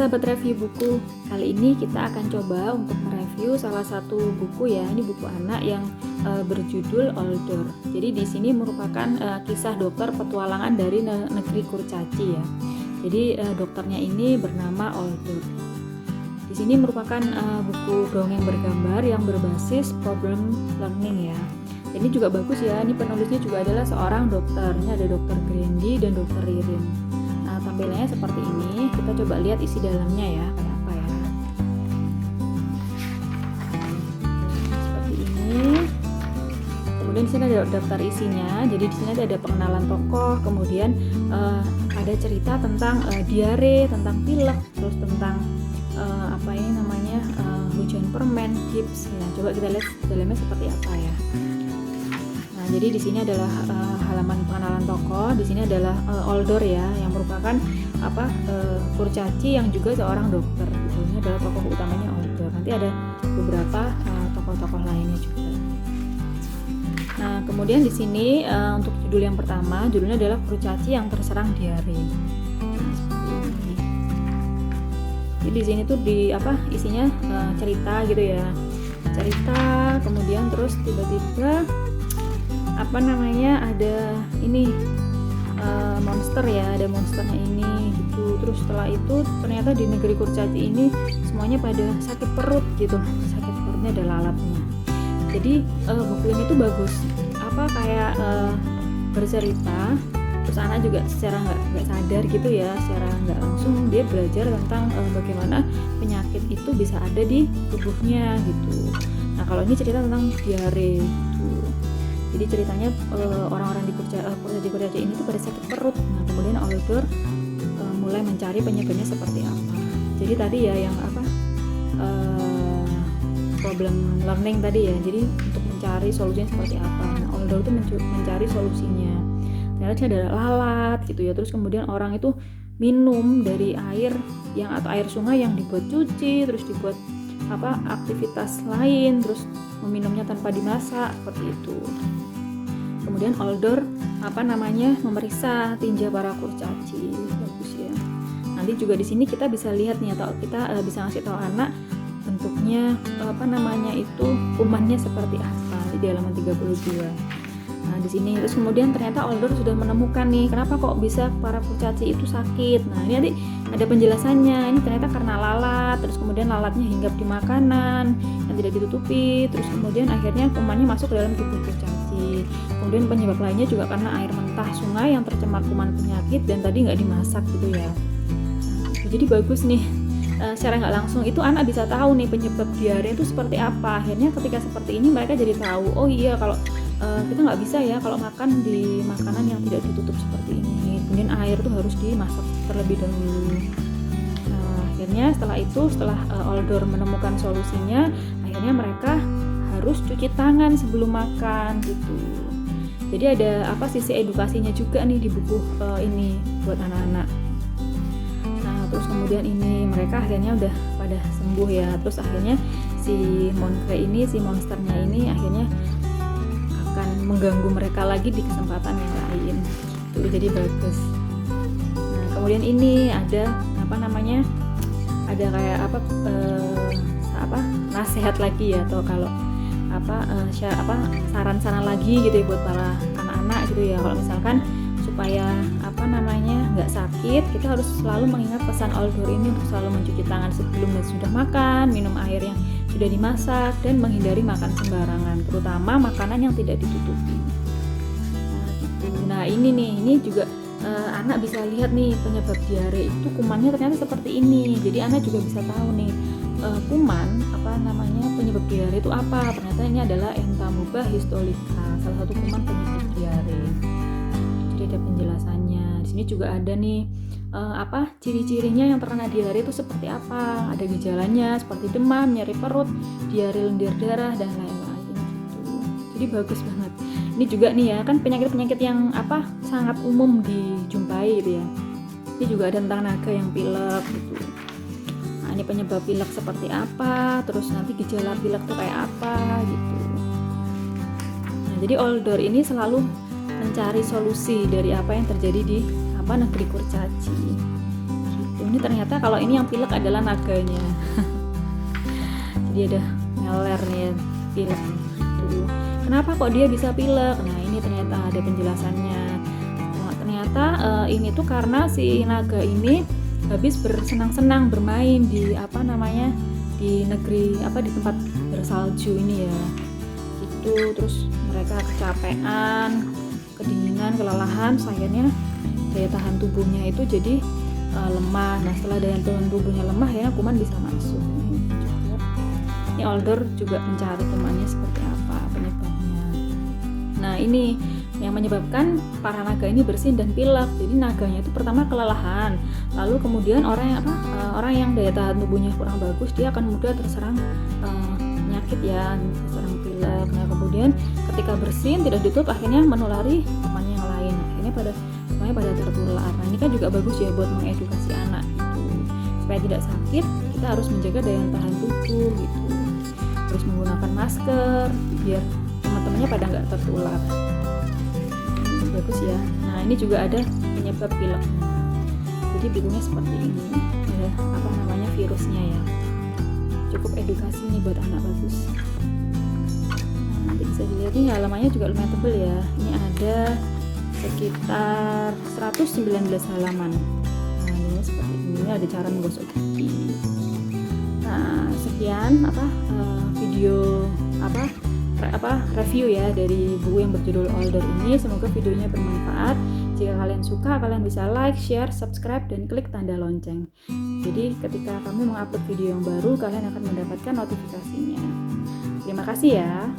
sahabat review buku, kali ini kita akan coba untuk mereview salah satu buku ya. Ini buku anak yang berjudul Older. Jadi di sini merupakan kisah dokter petualangan dari negeri kurcaci ya. Jadi dokternya ini bernama Older. Di sini merupakan buku dongeng bergambar yang berbasis problem learning ya. Ini juga bagus ya. Ini penulisnya juga adalah seorang dokter. Ini ada dokter Grandy dan dokter Ririn. Nah, tampilannya seperti ini. Kita coba lihat isi dalamnya ya, kayak apa ya. Seperti ini. Kemudian di sini ada daftar isinya. Jadi di sini ada pengenalan tokoh, kemudian ada cerita tentang diare, tentang pilek, terus tentang apa ini namanya hujan permen, gips. Nah, coba kita lihat dalamnya seperti apa ya. Nah, jadi di sini adalah halaman pengenalan tokoh. Di sini adalah Older ya, yang merupakan kurcaci yang juga seorang dokter. Gitu. Ini adalah tokoh utamanya Older. Nanti ada beberapa tokoh-tokoh lainnya juga. Nah, kemudian di sini untuk judul yang pertama, judulnya adalah kurcaci yang terserang diare. Nah, seperti ini. Jadi di sini tuh isinya cerita gitu ya. Cerita, kemudian terus tiba-tiba ada ini monster ya, ada monsternya ini gitu. Terus setelah itu ternyata di negeri kurcaci ini semuanya pada sakit perut gitu. Sakit perutnya ada lalatnya. Jadi buku ini tuh bagus, kayak bercerita. Terus anak juga secara nggak sadar gitu ya, secara nggak langsung dia belajar tentang bagaimana penyakit itu bisa ada di tubuhnya gitu. Nah, kalau ini cerita tentang diare gitu. Jadi ceritanya orang-orang di kurcaci ini tuh pada sakit perut. Nah, kemudian Older mulai mencari penyebabnya seperti apa. Jadi tadi ya yang problem learning tadi ya. Jadi untuk mencari solusinya seperti apa. Nah, Older itu mencari solusinya. Ternyata ada lalat gitu ya. Terus kemudian orang itu minum dari air atau air sungai yang dibuat cuci, terus dibuat aktivitas lain, terus meminumnya tanpa dimasak seperti itu. Kemudian Older memeriksa tinja para kurcaci. Bagus ya. Nanti juga di sini kita bisa lihat nih, atau kita bisa ngasih tahu anak bentuknya itu kumannya seperti apa di halaman 32. Nah, di sini terus kemudian ternyata Older sudah menemukan nih kenapa kok bisa para kurcaci itu sakit. Nah, ini nanti ada penjelasannya. Ini ternyata karena lalat, terus kemudian lalatnya hinggap di makanan yang tidak ditutupi, terus kemudian akhirnya kumannya masuk ke dalam tubuh kurcaci. Kemudian penyebab lainnya juga karena air mentah sungai yang tercemar kuman penyakit dan tadi nggak dimasak gitu ya. Jadi bagus nih. Secara nggak langsung itu anak bisa tahu nih penyebab diare itu seperti apa. Akhirnya ketika seperti ini mereka jadi tahu, oh iya kalau kita nggak bisa ya kalau makan di makanan yang tidak ditutup seperti ini. Kemudian air tuh harus dimasak terlebih dahulu. Akhirnya setelah Older menemukan solusinya, akhirnya mereka harus cuci tangan sebelum makan gitu. Jadi ada sisi edukasinya juga nih di buku ini buat anak-anak. Terus kemudian ini mereka akhirnya udah pada sembuh ya. Terus akhirnya si monsternya ini akhirnya akan mengganggu mereka lagi di kesempatan yang lain gitu. Jadi bagus. Nah, kemudian ini ada ada kayak nasihat lagi ya, atau kalau saran-saran lagi gitu ya buat para anak-anak gitu ya. Kalau misalkan supaya nggak sakit, kita harus selalu mengingat pesan Older ini untuk selalu mencuci tangan sebelum dan sudah makan, minum air yang sudah dimasak, dan menghindari makan sembarangan, terutama makanan yang tidak ditutupi. Nah, ini juga anak bisa lihat nih penyebab diare itu kumannya ternyata seperti ini. Jadi anak juga bisa tahu nih kuman penyebab diare itu apa. Ternyata ini adalah Entamuba histolytica, salah satu kuman penyebab diare. Jadi ada penjelasannya. Di sini juga ada nih ciri-cirinya yang terkena diare itu seperti apa. Ada gejalanya seperti demam, nyeri perut, diare lendir darah dan lain-lain gitu. Jadi bagus banget. Ini juga nih ya, kan penyakit-penyakit yang sangat umum dijumpai gitu ya. Ini juga ada tentang naga yang pilek gitu. Nah, ini penyebab pilek seperti apa, terus nanti gejala pilek itu kayak apa gitu. Nah, jadi Older ini selalu mencari solusi dari apa yang terjadi di negeri kurcaci gitu. ini ternyata kalau ini yang pilek adalah naganya. Jadi ada meler nih pilek tuh. Kenapa kok dia bisa pilek? Nah ini ternyata ada penjelasannya. Nah, ternyata ini tuh karena si naga ini habis bersenang-senang bermain di di negeri di tempat bersalju ini ya gitu. Terus mereka kecapean, kedinginan, kelelahan, akhirnya daya tahan tubuhnya itu jadi lemah. Nah setelah daya tahan tubuhnya lemah ya kuman bisa masuk. Ini Older juga mencari kumannya seperti apa penyebabnya. Nah ini yang menyebabkan para naga ini bersin dan pilek. Jadi naganya itu pertama kelelahan, lalu kemudian orang yang daya tahan tubuhnya kurang bagus dia akan mudah terserang penyakit ya, terserang pilek. Nah kemudian ketika bersin tidak ditutup akhirnya menulari temannya yang lain, akhirnya semuanya pada tertular. Nah ini kan juga bagus ya buat mengedukasi anak gitu, supaya tidak sakit kita harus menjaga daya tahan tubuh gitu, terus menggunakan masker biar teman-temannya pada nggak tertular. Bagus ya. Nah ini juga ada penyebab pileknya. Jadi bingungnya seperti ini, ada virusnya ya. Cukup edukasi nih buat anak, bagus. Nah, nanti bisa dilihat nih halamannya juga lumayan tebel ya. Ini ada sekitar 119 halaman. Nah ini seperti ini, ada cara menggosok gigi. Nah sekian video review ya dari buku yang berjudul Older ini. Semoga videonya bermanfaat. Jika kalian suka, kalian bisa like, share, subscribe, dan klik tanda lonceng. Jadi ketika kami mengupload video yang baru, kalian akan mendapatkan notifikasinya. Terima kasih ya.